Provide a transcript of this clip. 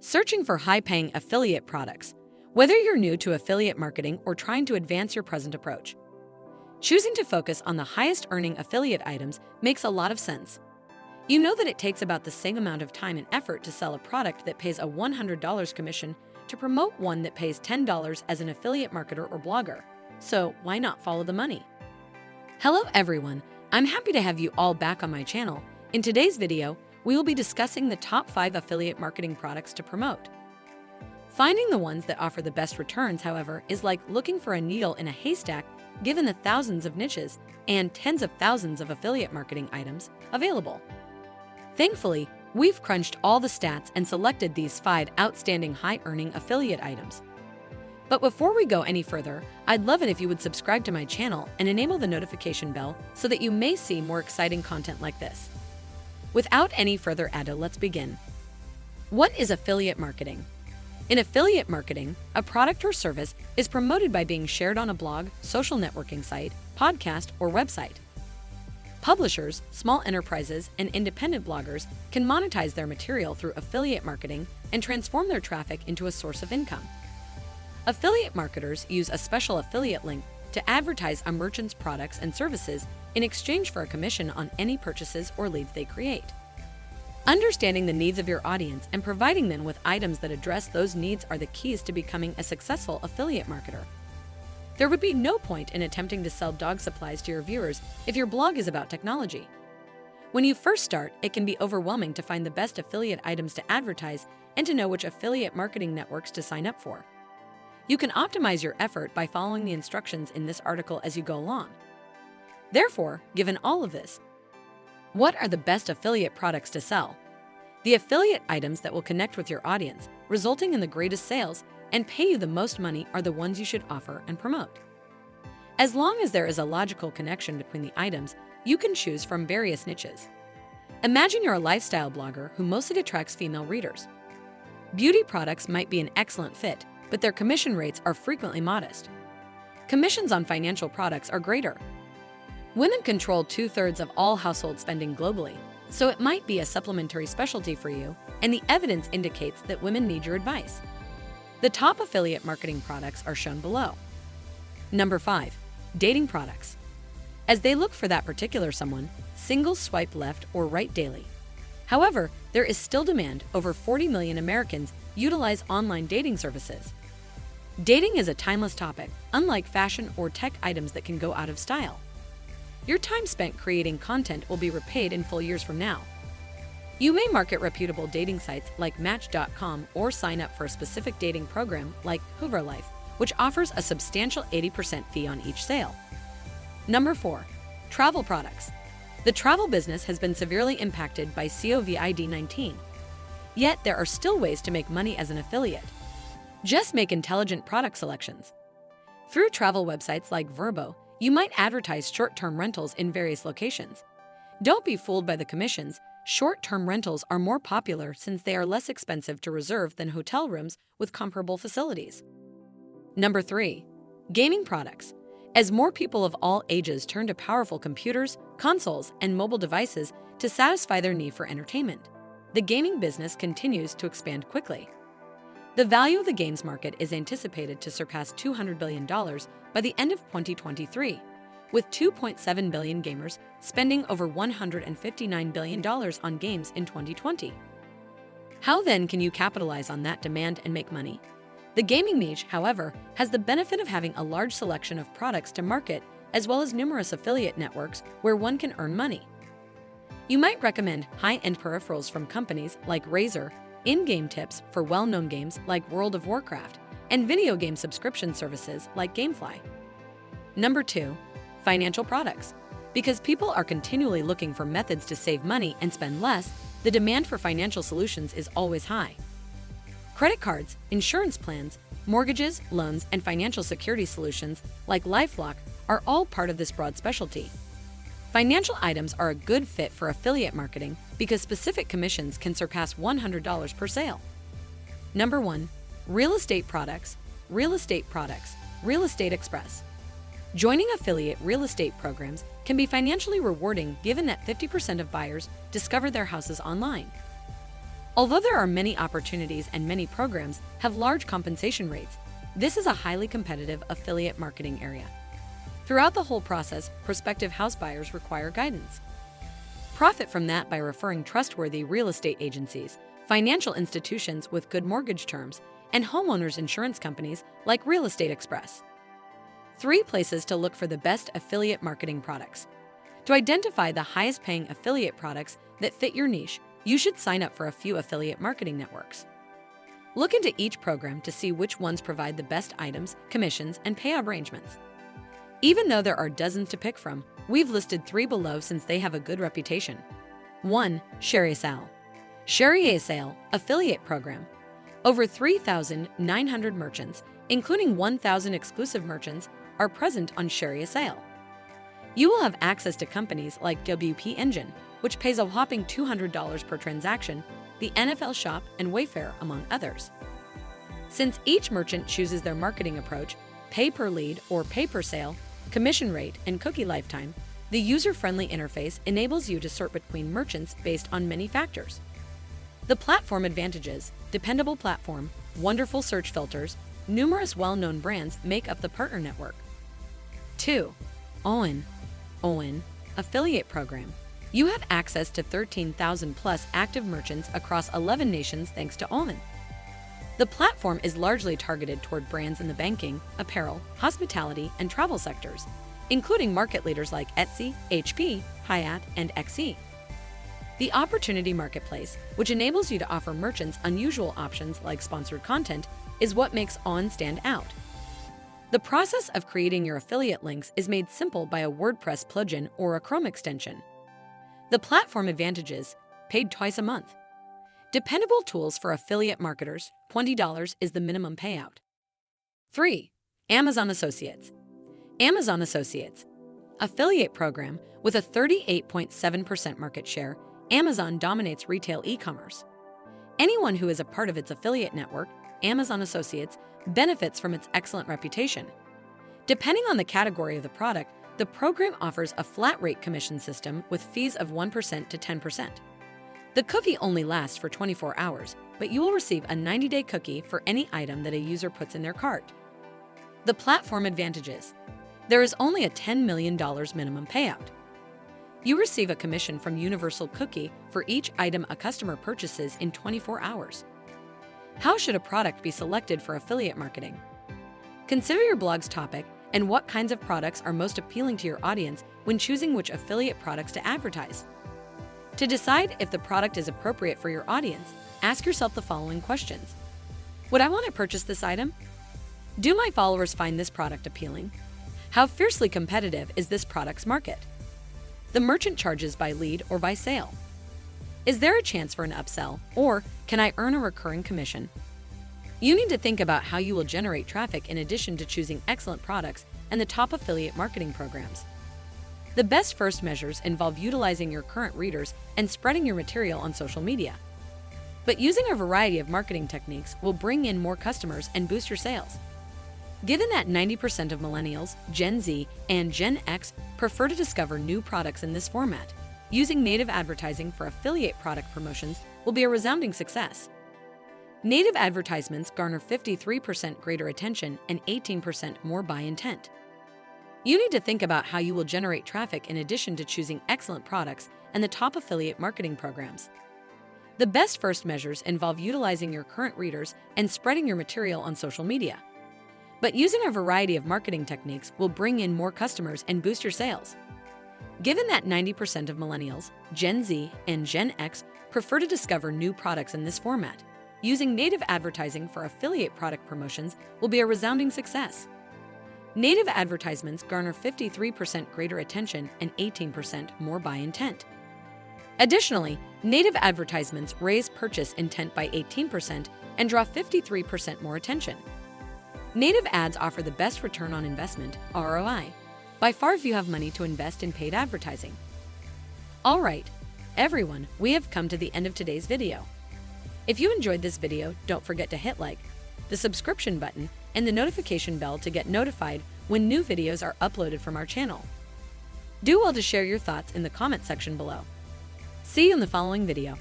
Searching for high-paying affiliate products, whether you're new to affiliate marketing or trying to advance your present approach. Choosing to focus on the highest-earning affiliate items makes a lot of sense. You know that it takes about the same amount of time and effort to sell a product that pays a $100 commission to promote one that pays $10 as an affiliate marketer or blogger. So why not follow the money? Hello everyone, I'm happy to have you all back on my channel. In today's video, we will be discussing the top 5 affiliate marketing products to promote. Finding the ones that offer the best returns, however, is like looking for a needle in a haystack given the thousands of niches and tens of thousands of affiliate marketing items available. Thankfully, we've crunched all the stats and selected these 5 outstanding high-earning affiliate items. But before we go any further, I'd love it if you would subscribe to my channel and enable the notification bell so that you may see more exciting content like this. Without any further ado, let's begin. What is affiliate marketing? In affiliate marketing, a product or service is promoted by being shared on a blog, social networking site, podcast, or website. Publishers, small enterprises, and independent bloggers can monetize their material through affiliate marketing and transform their traffic into a source of income. Affiliate marketers use a special affiliate link to advertise a merchant's products and services in exchange for a commission on any purchases or leads they create. Understanding the needs of your audience and providing them with items that address those needs are the keys to becoming a successful affiliate marketer. There would be no point in attempting to sell dog supplies to your viewers if your blog is about technology. When you first start, it can be overwhelming to find the best affiliate items to advertise and to know which affiliate marketing networks to sign up for. You can optimize your effort by following the instructions in this article as you go along. Therefore, given all of this, what are the best affiliate products to sell? The affiliate items that will connect with your audience, resulting in the greatest sales, and pay you the most money are the ones you should offer and promote. As long as there is a logical connection between the items, you can choose from various niches. Imagine you're a lifestyle blogger who mostly attracts female readers. Beauty products might be an excellent fit, but their commission rates are frequently modest. Commissions on financial products are greater. Women control 2/3 of all household spending globally, so it might be a supplementary specialty for you, and the evidence indicates that women need your advice. The top affiliate marketing products are shown below. Number 5. Dating products. As they look for that particular someone, singles swipe left or right daily. However, there is still demand. Over 40 million Americans utilize online dating services. Dating is a timeless topic, unlike fashion or tech items that can go out of style. Your time spent creating content will be repaid in full years from now. You may market reputable dating sites like Match.com or sign up for a specific dating program like Hoover Life, which offers a substantial 80% fee on each sale. Number 4. Travel products. The travel business has been severely impacted by COVID-19. Yet there are still ways to make money as an affiliate. Just make intelligent product selections. Through travel websites like Vrbo, you might advertise short-term rentals in various locations. Don't be fooled by the commissions. Short-term rentals are more popular since they are less expensive to reserve than hotel rooms with comparable facilities. Number 3. Gaming products. As more people of all ages turn to powerful computers, consoles, and mobile devices to satisfy their need for entertainment, the gaming business continues to expand quickly. The value of the games market is anticipated to surpass $200 billion by the end of 2023, with 2.7 billion gamers spending over $159 billion on games in 2020. How then can you capitalize on that demand and make money? The gaming niche, however, has the benefit of having a large selection of products to market, as well as numerous affiliate networks where one can earn money. You might recommend high-end peripherals from companies like Razer, in-game tips for well-known games like World of Warcraft, and video game subscription services like Gamefly. Number 2. Financial products. Because people are continually looking for methods to save money and spend less, the demand for financial solutions is always high. Credit cards, insurance plans, mortgages, loans, and financial security solutions like LifeLock are all part of this broad specialty. Financial items are a good fit for affiliate marketing because specific commissions can surpass $100 per sale. Number 1. Real estate products. Real estate products. Real Estate Express. Joining affiliate real estate programs can be financially rewarding given that 50% of buyers discover their houses online. Although there are many opportunities and many programs have large compensation rates, this is a highly competitive affiliate marketing area. Throughout the whole process, prospective house buyers require guidance. Profit from that by referring trustworthy real estate agencies, financial institutions with good mortgage terms, and homeowners insurance companies like Real Estate Express. 3 places to look for the best affiliate marketing products. To identify the highest paying affiliate products that fit your niche, you should sign up for a few affiliate marketing networks. Look into each program to see which ones provide the best items, commissions, and payout arrangements. Even though there are dozens to pick from, we've listed 3 below since they have a good reputation. 1. FINACIal. FINACIal Affiliate Program. Over 3,900 merchants, including 1,000 exclusive merchants, are present on FINACIal. You will have access to companies like WP Engine, which pays a whopping $200 per transaction, the NFL Shop, and Wayfair, among others. Since each merchant chooses their marketing approach, pay per lead or pay per sale, commission rate, and cookie lifetime, the user-friendly interface enables you to sort between merchants based on many factors. The platform advantages: dependable platform, wonderful search filters, numerous well-known brands make up the partner network. 2. OWN Affiliate Program. You have access to 13,000 plus active merchants across 11 nations thanks to OWN. The platform is largely targeted toward brands in the banking, apparel, hospitality, and travel sectors, including market leaders like Etsy, HP, Hyatt, and XE. The Opportunity Marketplace, which enables you to offer merchants unusual options like sponsored content, is what makes OWN stand out. The process of creating your affiliate links is made simple by a WordPress plugin or a Chrome extension. The platform advantages: paid twice a month. Dependable tools for affiliate marketers, $20 is the minimum payout. 3. Amazon Associates. Amazon Associates. Affiliate program with a 38.7% market share, Amazon dominates retail e-commerce. Anyone who is a part of its affiliate network, Amazon Associates, benefits from its excellent reputation. Depending on the category of the product, the program offers a flat rate commission system with fees of 1% to 10%. The cookie only lasts for 24 hours, but you will receive a 90-day cookie for any item that a user puts in their cart. The platform advantages: there is only a $10 million minimum payout. You receive a commission from Universal Cookie for each item a customer purchases in 24 hours. How should a product be selected for affiliate marketing? Consider your blog's topic and what kinds of products are most appealing to your audience when choosing which affiliate products to advertise. To decide if the product is appropriate for your audience, ask yourself the following questions. Would I want to purchase this item? Do my followers find this product appealing? How fiercely competitive is this product's market? The merchant charges by lead or by sale. Is there a chance for an upsell, or can I earn a recurring commission? You need to think about how you will generate traffic in addition to choosing excellent products and the top affiliate marketing programs. The best first measures involve utilizing your current readers and spreading your material on social media. But using a variety of marketing techniques will bring in more customers and boost your sales. Given that 90% of millennials, Gen Z, and Gen X prefer to discover new products in this format, using native advertising for affiliate product promotions will be a resounding success. Native advertisements garner 53% greater attention and 18% more buy intent. You need to think about how you will generate traffic in addition to choosing excellent products and the top affiliate marketing programs. The best first measures involve utilizing your current readers and spreading your material on social media. But using a variety of marketing techniques will bring in more customers and boost your sales. Given that 90% of millennials, Gen Z, and Gen X prefer to discover new products in this format, using native advertising for affiliate product promotions will be a resounding success. Native advertisements garner 53% greater attention and 18% more buy intent. Additionally, native advertisements raise purchase intent by 18% and draw 53% more attention. Native ads offer the best return on investment, ROI, by far if you have money to invest in paid advertising. All right, everyone, we have come to the end of today's video. If you enjoyed this video, don't forget to hit like, the subscription button, and the notification bell to get notified when new videos are uploaded from our channel. Do well to share your thoughts in the comment section below. See you in the following video.